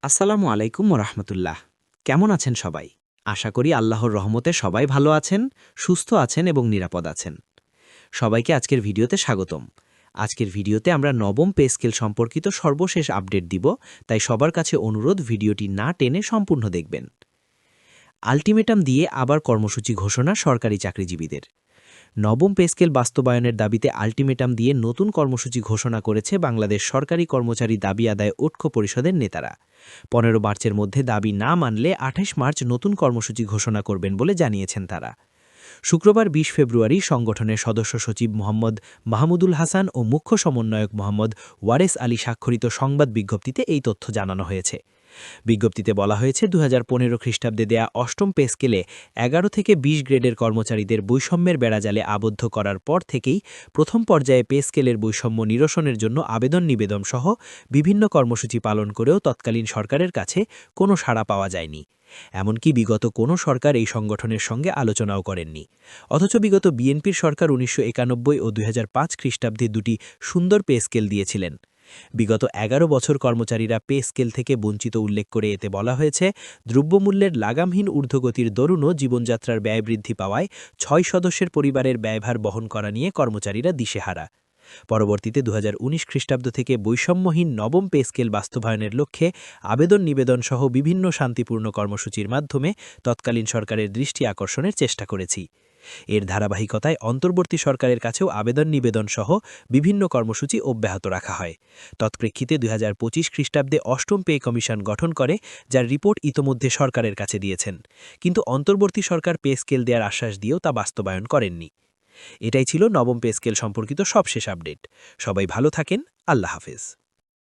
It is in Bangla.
আসসালামু আলাইকুম রাহমাতুল্লাহ। কেমন আছেন সবাই? আশা করি আল্লাহর রহমতে সবাই ভালো আছেন, সুস্থ আছেন এবং নিরাপদ আছেন। সবাইকে আজকের ভিডিওতে স্বাগতম। আজকের ভিডিওতে আমরা নবম পে স্কেল সম্পর্কিত সর্বশেষ আপডেট দিব, তাই সবার কাছে অনুরোধ ভিডিওটি না টেনে সম্পূর্ণ দেখবেন। আল্টিমেটাম দিয়ে আবার কর্মসূচি ঘোষণা সরকারি চাকরিজীবীদের। নবম পে স্কেল বাস্তবায়নের দাবিতে আল্টিমেটাম দিয়ে নতুন কর্মসূচি ঘোষণা করেছে বাংলাদেশ সরকারি কর্মচারী দাবি আদায় ঐক্য পরিষদের নেতারা। ১৫ মার্চের মধ্যে দাবি না মানলে ২৮ মার্চ নতুন কর্মসূচি ঘোষণা করবেন বলে জানিয়েছেন তারা। শুক্রবার ২০ ফেব্রুয়ারি সংগঠনের সদস্য সচিব মোহাম্মদ মাহমুদুল হাসান ও মুখ্য সমন্বয়ক মোহাম্মদ ওয়ারেস আলী স্বাক্ষরিত সংবাদ বিজ্ঞপ্তিতে এই তথ্য জানানো হয়েছে। বিজ্ঞপ্তিতে বলা হয়েছে ২০১৫ খ্রিস্টাব্দে দেয়া অষ্টম পে স্কেলে ১১ থেকে ২০ গ্রেডের কর্মচারীদের বৈষম্যের বেড়াজালে আবদ্ধ করার পর থেকেই প্রথম পর্যায়ে পে স্কেলের বৈষম্য নিরসনের জন্য আবেদন নিবেদন সহ বিভিন্ন কর্মসূচি পালন করেও তৎকালীন সরকারের কাছে কোনো সাড়া পাওয়া যায়নি। এমনকি বিগত কোনো সরকার এই সংগঠনের সঙ্গে আলোচনাও করেননি। অথচ বিগত বিএনপির সরকার ১৯৯১ ও ২০০৫ খ্রিস্টাব্দে দুটি সুন্দর পে স্কেল দিয়েছিলেন। বিগত ১১ বছর কর্মচারীরা পে স্কেল থেকে বঞ্চিত উল্লেখ করে এতে বলা হয়েছে, দ্রব্যমূল্যের লাগামহীন ঊর্ধ্বগতির দরুনও জীবনযাত্রার ব্যয় বৃদ্ধি পাওয়ায় ৬ সদস্যের পরিবারের ব্যয়ভার বহন করা নিয়ে কর্মচারীরা দিশেহারা। পরবর্তীতে ২০১৯ খ্রিস্টাব্দ থেকে বৈষম্যহীন নবম পে স্কেল বাস্তবায়নের লক্ষ্যে আবেদন নিবেদন সহ বিভিন্ন শান্তিপূর্ণ কর্মসূচির মাধ্যমে তৎকালীন সরকারের দৃষ্টি আকর্ষণের চেষ্টা করেছি। এর ধারাবাহিকতায় অন্তর্বর্তী সরকারের কাছেও আবেদন নিবেদন সহ বিভিন্ন কর্মসূচি অব্যাহত রাখা হয়। তৎপ্রেক্ষিতে ২০২৫ খ্রিস্টাব্দে অষ্টম পে কমিশন গঠন করে, যার রিপোর্ট ইতোমধ্যে সরকারের কাছে দিয়েছেন। কিন্তু অন্তর্বর্তী সরকার পে স্কেল দেওয়ার আশ্বাস দিয়েও তা বাস্তবায়ন করেননি। এটাই ছিল নবম পে স্কেল সম্পর্কিত সবশেষ আপডেট। সবাই ভালো থাকেন। আল্লাহ হাফেজ।